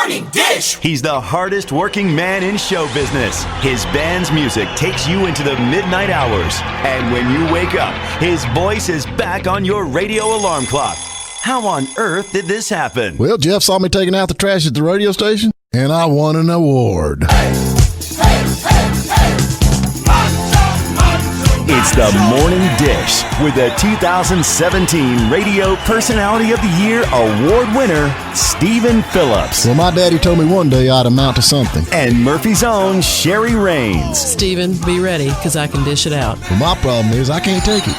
Morning Dish. He's the hardest working man in show business. His band's music takes you into the midnight hours. And when you wake up, his voice is back on your radio alarm clock. How on earth did this happen? Well, Jeff saw me taking out the trash at the radio station, and I won an award. It's the Morning Dish with the 2017 Radio Personality of the Year Award winner, Stephen Phillips. Well, my daddy told me one day I'd amount to something. And Murphy's own Sherry Raines. Stephen, be ready, because I can dish it out. Well, my problem is I can't take it.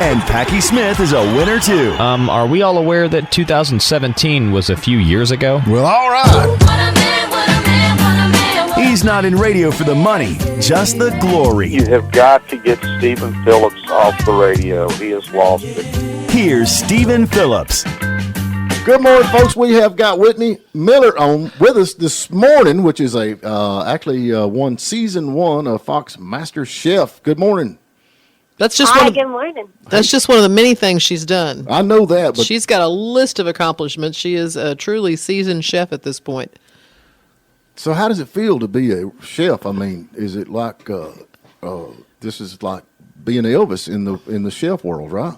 And Packy Smith is a winner, too. Are we all aware that 2017 was a few years ago? Well, all right. He's not in radio for the money, just the glory. You have got to get Stephen Phillips off the radio. He has lost it. Here's Stephen Phillips. Good morning, folks. We have got Whitney Miller on with us this morning, which is actually won season 1 of Fox Masterchef. Good morning. That's just good morning. That's just one of the many things she's done. I know that, but she's got a list of accomplishments. She is a truly seasoned chef at this point. So how does it feel to be a chef? I mean, is it like this is like being Elvis in the chef world, right?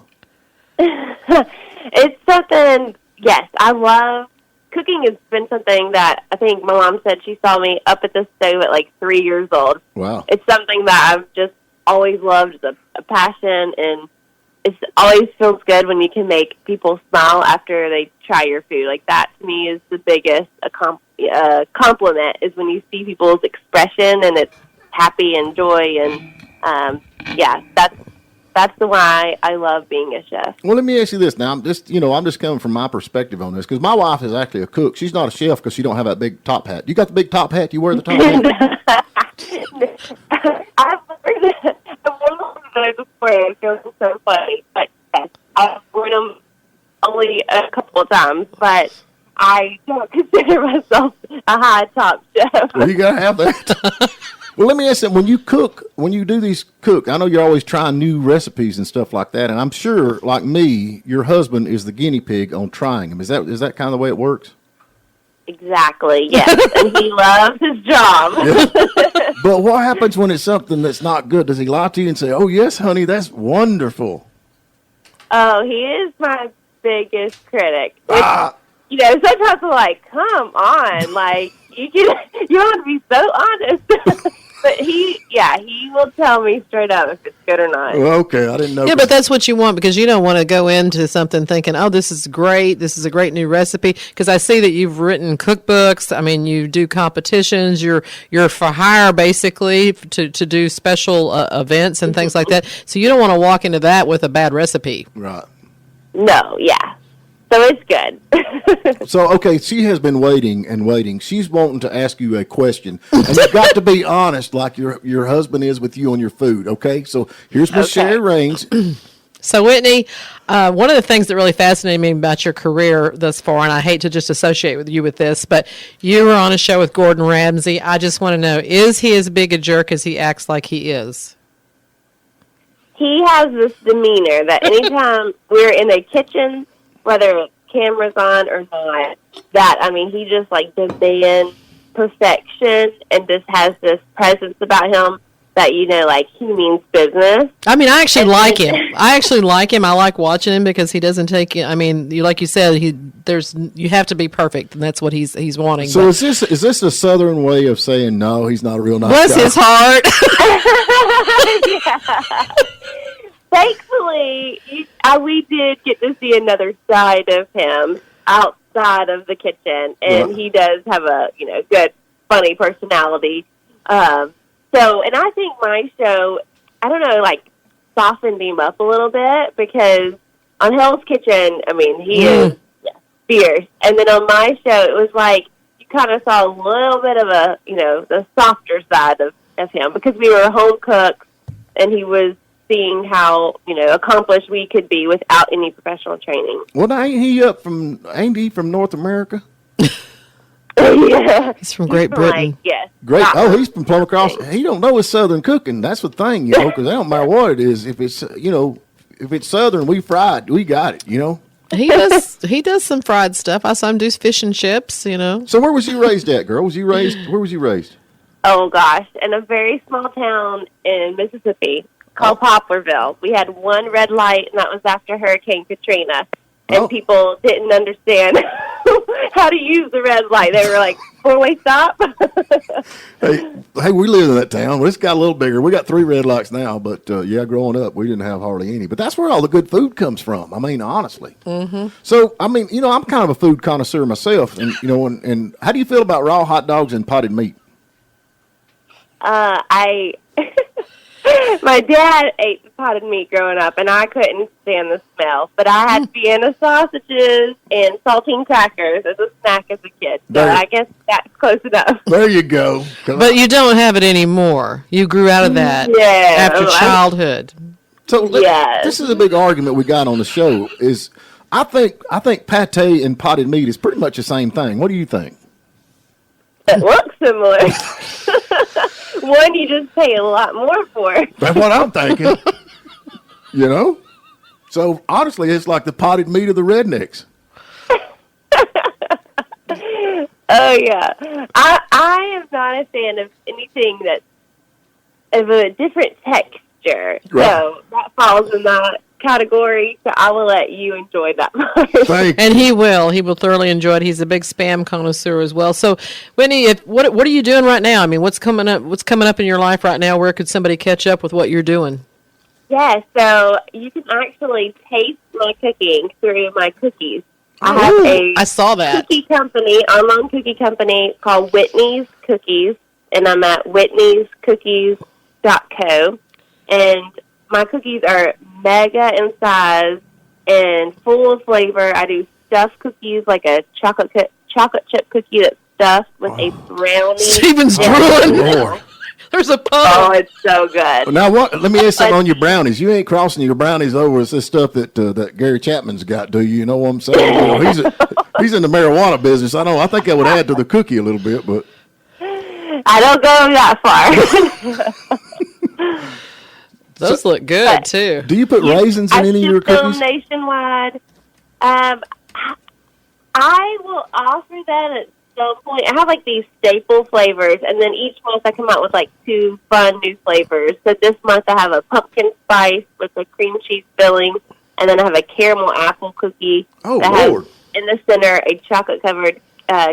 It's something. Yes, I love cooking. Has been something that I think my mom said she saw me up at the stove at like 3 years old. Wow! It's something that I've just always loved. It's a passion, and it always feels good when you can make people smile after they try your food. Like that to me is the biggest compliment, is when you see people's expression and it's happy and joy, and that's the why I love being a chef. Well, let me ask you this now. I'm just coming from my perspective on this, because my wife is actually a cook. She's not a chef because she don't have that big top hat. You got the big top hat? You wear the top hat? I've worn them before. It feels so funny, but yes, I've worn them only a couple of times, but I don't consider myself a high top chef. Well, you gotta have that. Well, let me ask you, when you cook, I know you're always trying new recipes and stuff like that, and I'm sure, like me, your husband is the guinea pig on trying them. Is that kind of the way it works? Exactly, yes, and he loves his job. Yeah. But what happens when it's something that's not good? Does he lie to you and say, "Oh, yes, honey, that's wonderful"? Oh, he is my biggest critic. Sometimes I'm like, come on, like, you want to be so honest. But he will tell me straight up if it's good or not. Well, okay, I didn't know. Yeah, but that's what you want, because you don't want to go into something thinking, oh, this is great, this is a great new recipe, because I see that you've written cookbooks. I mean, you do competitions. You're for hire, basically, to do special events and things like that. So you don't want to walk into that with a bad recipe. Right. No, yeah. So it's good. So, okay, she has been waiting and waiting. She's wanting to ask you a question. And you've got to be honest like your husband is with you on your food, okay? So here's Miss Sherry Raines. So, Whitney, one of the things that really fascinated me about your career thus far, and I hate to just associate with you with this, but you were on a show with Gordon Ramsay. I just want to know, is he as big a jerk as he acts like he is? He has this demeanor that anytime we're in a kitchen, whether it's cameras on or not, he just like demands perfection and just has this presence about him that, he means business. I mean, I actually like him. I like watching him because he doesn't take it. I mean, like you said, you have to be perfect, and that's what he's wanting. So is this a Southern way of saying no, he's not a real nice guy? Bless his heart. Yeah. Thankfully, we did get to see another side of him outside of the kitchen, and he does have a good, funny personality. And I think my show, I don't know, softened him up a little bit, because on Hell's Kitchen, he is fierce, and then on my show, it was like you kind of saw a little bit of the softer side of him, because we were home cooks, and he was seeing how, accomplished we could be without any professional training. Well, ain't he from North America? Yeah. He's from Great Britain. Yes. Great. Oh, he's from plumb across. He don't know his Southern cooking. That's the thing, because it don't matter what it is. If it's, if it's Southern, we fried. We got it, He does some fried stuff. I saw him do fish and chips, you know. So where was you raised at, girl? Where was you raised? Oh, gosh, in a very small town in Mississippi called Poplarville. We had one red light, and that was after Hurricane Katrina. And people didn't understand how to use the red light. They were like, 4-way stop? Hey, we live in that town. Well, it's got a little bigger. We got 3 red lights now, but growing up, we didn't have hardly any. But that's where all the good food comes from. I mean, honestly. Mm-hmm. So, I mean, I'm kind of a food connoisseur myself, and and how do you feel about raw hot dogs and potted meat? My dad ate potted meat growing up, and I couldn't stand the smell. But I had Vienna sausages and saltine crackers as a snack as a kid. So I guess that's close enough. There you go. But you don't have it anymore. You grew out of that after childhood. So this is a big argument we got on the show. Is I think pate and potted meat is pretty much the same thing. What do you think? It looks similar. One you just pay a lot more for. That's what I'm thinking. So honestly, it's like the potted meat of the rednecks. Oh yeah, I am not a fan of anything that's of a different texture. Right. So that falls in that category. So I will let you enjoy that part. Thank and he will thoroughly enjoy it. He's a big Spam connoisseur as well. So Whitney, what are you doing right now? I mean, what's coming up in your life right now? Where could somebody catch up with what you're doing? Yeah, so you can actually taste my cooking through my cookies. I saw that cookie company, online cookie company called Whitneys Cookies, and I'm at whitneyscookies.co. And my cookies are mega in size and full of flavor. I do stuffed cookies, like a chocolate chip cookie that's stuffed with a brownie. Stephen's drooling. Lord. There's a pun. Oh, it's so good. Now, let me ask something on your brownies. You ain't crossing your brownies over with this stuff that Gary Chapman's got, do you? You know what I'm saying? He's in the marijuana business. I think that would add to the cookie a little bit, but I don't go that far. Those look good, too. Do you put raisins in any of your cookies? Nationwide. I will offer that at some point. I have, these staple flavors, and then each month I come out with, 2 fun new flavors. So this month I have a pumpkin spice with a cream cheese filling, and then I have a caramel apple cookie. Oh, that Lord. Has in the center a chocolate-covered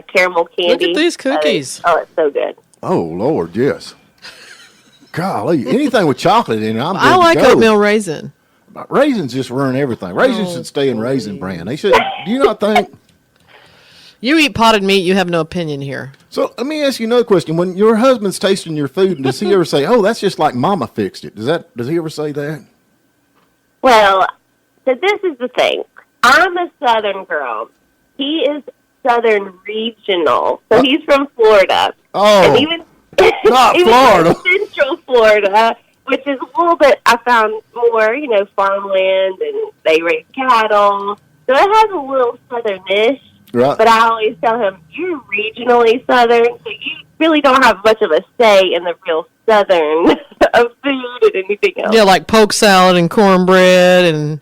caramel candy. Look at these cookies. It's so good. Oh, Lord, yes. Golly, anything with chocolate in it, I'm good I like to go. oatmeal raisin. Raisins just ruin everything. Raisins should stay in raisin brand. They should. Do you not think? You eat potted meat, you have no opinion here. So let me ask you another question. When your husband's tasting your food, does he ever say, "Oh, that's just like Mama fixed it"? Does he ever say that? Well, so this is the thing. I'm a Southern girl. He is Southern regional, so he's from Florida. Oh, and even not Florida. Central Florida, which is a little bit, I found more, farmland, and they raise cattle. So it has a little Southern-ish. Right. But I always tell him, you're regionally Southern, so you really don't have much of a say in the real Southern of food and anything else. Yeah, like poke salad and cornbread and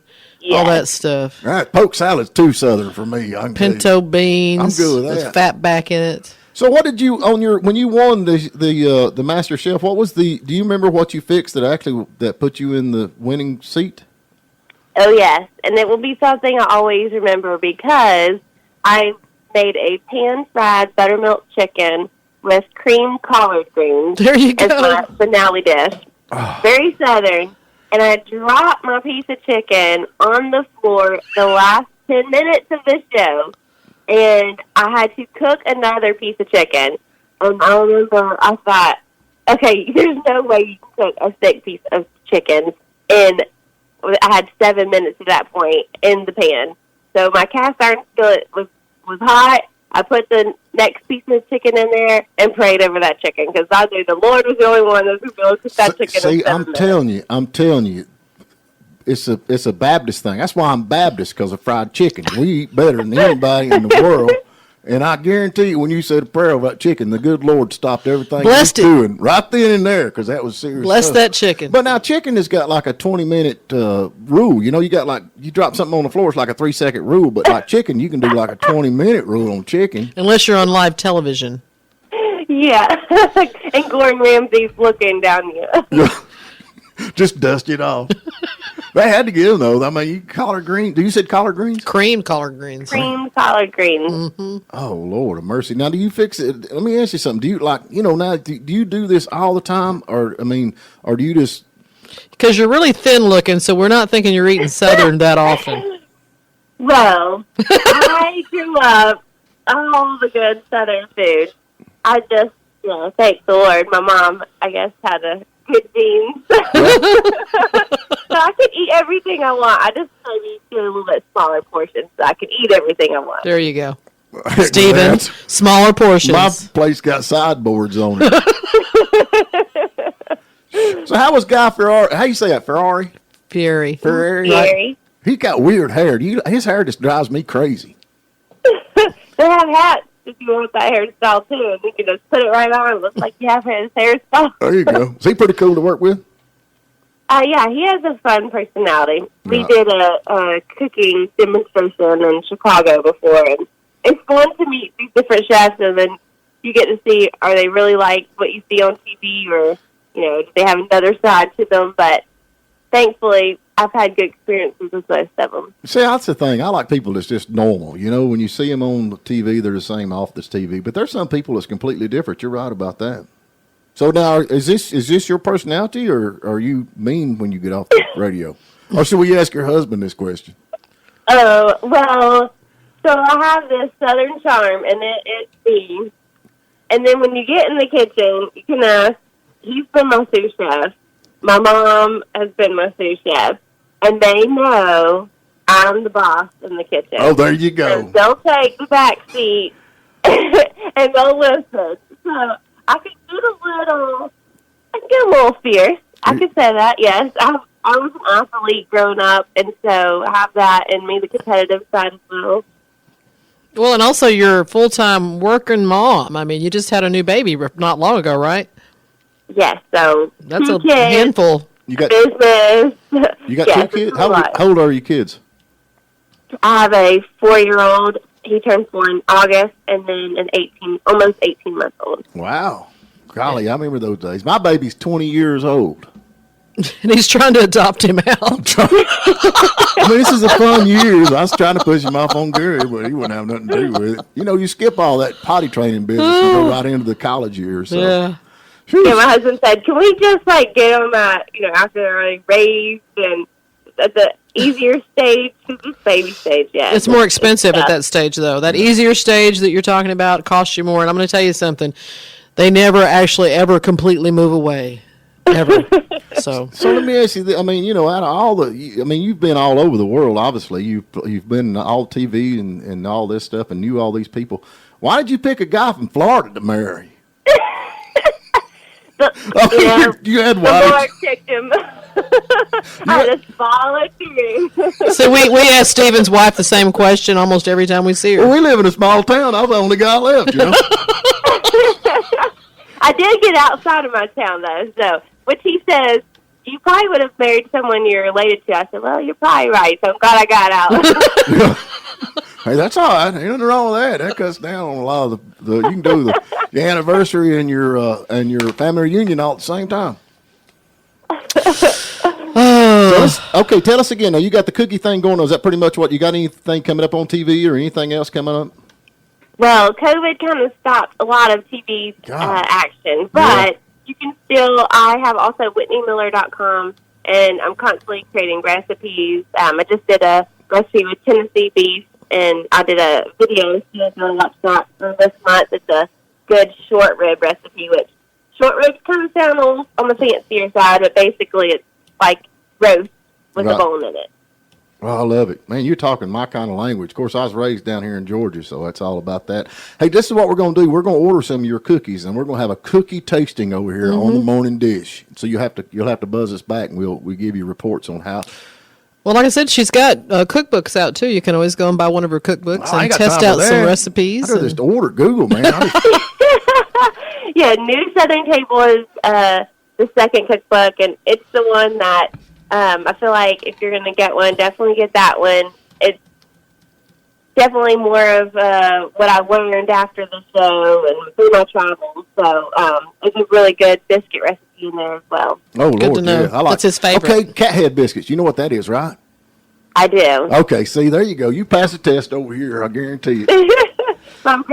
all that stuff. All right, poke salad's too Southern for me. Pinto beans. I'm good with that. With fat back in it. So what did you when you won the Masterchef? What was do you remember what you fixed that put you in the winning seat? Oh yes, and it will be something I always remember because I made a pan-fried buttermilk chicken with cream collard greens. There you go. As my finale dish. Very Southern. And I dropped my piece of chicken on the floor the last 10 minutes of the show. And I had to cook another piece of chicken. And I remember I thought, okay, there's no way you can cook a thick piece of chicken. And I had 7 minutes at that point in the pan. So my cast iron skillet was hot. I put the next piece of chicken in there and prayed over that chicken because I knew the Lord was the only one that was going to cook that chicken. See, I'm telling you, it's a Baptist thing. That's why I'm Baptist, because of fried chicken. We eat better than anybody in the world. And I guarantee you, when you said a prayer about chicken, the good Lord stopped everything Blessed he was it. doing right then and there, because that was serious Bless stuff. that chicken. But now chicken has got like a 20-minute rule. You know, you got like, you drop something on the floor, it's like a 3-second rule. But like chicken, you can do like a 20-minute rule on chicken. Unless you're on live television. Yeah. And Gordon Ramsay's looking down you. Just dust it off. They had to get them, though. I mean, you collard greens. You said collard greens? Creamed collard greens. Cream collard greens. Oh, Lord of mercy. Now, do you fix it? Let me ask you something. Do you, like, you know, now, do you do this all the time? Or, I mean, or do you just... Because you're really thin looking, so we're not thinking you're eating Southern that often. Well, I grew up all the good Southern food. I just, you know, thank the Lord. My mom, I guess, had a good genes. So I could eat everything I want. I just maybe do a little bit smaller portions so I can eat everything I want. There you go. Steven, smaller portions. My place got sideboards on it. So how was Guy Ferrari? How you say that? Ferrari? Fury. Ferrari? Gary. He got weird hair. His hair just drives me crazy. They have hats if you want that hairstyle too, and you can just put it right on. It looks like you have his hairstyle. There you go. Is he pretty cool to work with? Yeah, he has a fun personality. We Yeah. did a cooking demonstration in Chicago before, and it's fun to meet these different chefs, and then you get to see, are they really like what you see on TV, or, you know, do they have another side to them? But thankfully, I've had good experiences with most of them. See, that's the thing. I like people that's just normal. You know, when you see them on the TV, they're the same off this TV. But there's some people that's completely different. You're right about that. So now, is this your personality, or are you mean when you get off the radio? Or should we ask your husband this question? Oh, well, so I have this Southern charm, and it's me. And then when you get in the kitchen, you can ask, he's been my sous chef. My mom has been my sous chef. And they know I'm the boss in the kitchen. Oh, there you go. And they'll take the back seat, and they'll listen. So I could get a little fierce. I could say that, yes. I was an athlete growing up, and so I have that in me, the competitive side as well. Well, and also you're a full-time working mom. I mean, you just had a new baby not long ago, right? Yes, so That's two a kids, handful. You got business. you got Yes, two kids? it's a lot. How old are your kids? I have a 4-year-old. He turns 4 in August, and then an almost 18-month-old. Wow. Golly, I remember those days. My baby's 20 years old. And he's trying to adopt him out. I mean, this is a fun years. I was trying to push him off on Gary, but he wouldn't have nothing to do with it. You know, you skip all that potty training business and go right into the college years. So. Yeah. Yeah, my husband said, "Can we just get them at after they're raised and at the easier stage, this baby stage?" Yeah, It's more expensive at that stage, though. That easier stage that you're talking about costs you more. And I'm going to tell you something. They never actually ever completely move away. Ever. So let me ask you this. I mean, you know, out of all the, I mean, you've been all over the world, obviously. You've been all TV and all this stuff and knew all these people. Why did you pick a guy from Florida to marry? You had the wives. Lord kicked him. I just volunteered. So we ask Steven's wife the same question almost every time we see her. Well, we live in a small town. I'm the only guy left, you know. I did get outside of my town, though, so, which he says, you probably would have married someone you're related to. I said, well, you're probably right, so I'm glad I got out. Hey, that's all right. Ain't nothing wrong with that. That cuts down on a lot of the you can do the anniversary and your family reunion all at the same time. Okay, tell us again. Now, you got the cookie thing going on. Is that pretty much what you got? Anything coming up on TV or anything else coming up? Well, COVID kind of stopped a lot of TV action, but you can still, I have also WhitneyMiller.com, and I'm constantly creating recipes. I just did a recipe with Tennessee beef, and I did a video doing upshot for this month. It's a good short rib recipe, which short ribs kind of sound on the fancier side, but basically it's like roast with a bone in it. Oh, I love it. Man, you're talking my kind of language. Of course, I was raised down here in Georgia, so that's all about that. Hey, this is what we're going to do. We're going to order some of your cookies, and we're going to have a cookie tasting over here on the morning dish. So you'll have to buzz us back, and we'll give you reports on how. Well, like I said, she's got cookbooks out too. You can always go and buy one of her cookbooks and test out some recipes. I just order Google, man. Yeah, New Southern Table is the second cookbook, and it's the one that I feel like if you're going to get one, definitely get that one. It's definitely more of what I learned after the show and through my travels. So it's a really good biscuit recipe in there as well. Oh, Good Lord, to know. yeah. I like That's his favorite. Okay, cat head biscuits. You know what that is, right? I do. Okay, see, there you go. You pass the test over here, I guarantee you. My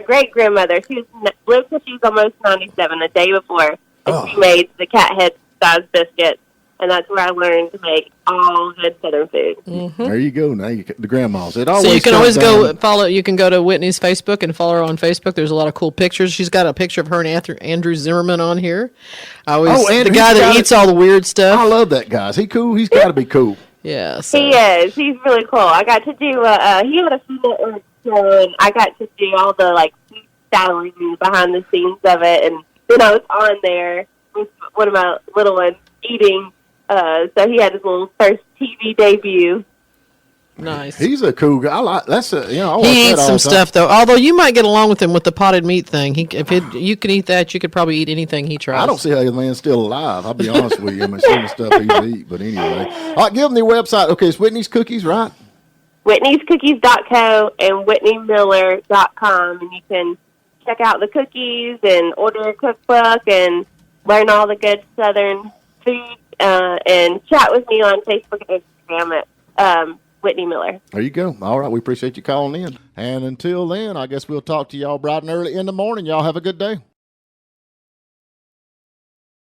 great grandmother, she lived till she was almost 97 the day before, and she made the cat head size biscuits. And that's where I learned to make all good Southern food. Mm-hmm. There you go. Now the grandmas. So you can always go follow. You can go to Whitney's Facebook and follow her on Facebook. There's a lot of cool pictures. She's got a picture of her and Andrew Zimmerman on here. The guy that eats all the weird stuff. I love that guy. Is he cool? He's got to be cool. Yeah, so. He is. He's really cool. I got to do. He had a Food Network show, and I got to do all the food style reviews behind the scenes of it. And then I was on there with one of my little ones eating. So he had his little first TV debut. Nice. He's a cool guy. I like that's a he eats some stuff though. Although you might get along with him with the potted meat thing. You can eat that, you could probably eat anything he tries. I don't see how the man's still alive. I'll be honest with you. I mean, some of the stuff he's eat. But anyway, all right, give them the website. Okay, it's Whitney's Cookies, right? WhitneysCookies.co and WhitneyMiller.com, and you can check out the cookies and order a cookbook and learn all the good Southern food. And chat with me on Facebook and Instagram at Whitney Miller. There you go. All right, we appreciate you calling in. And until then, I guess we'll talk to y'all bright and early in the morning. Y'all have a good day.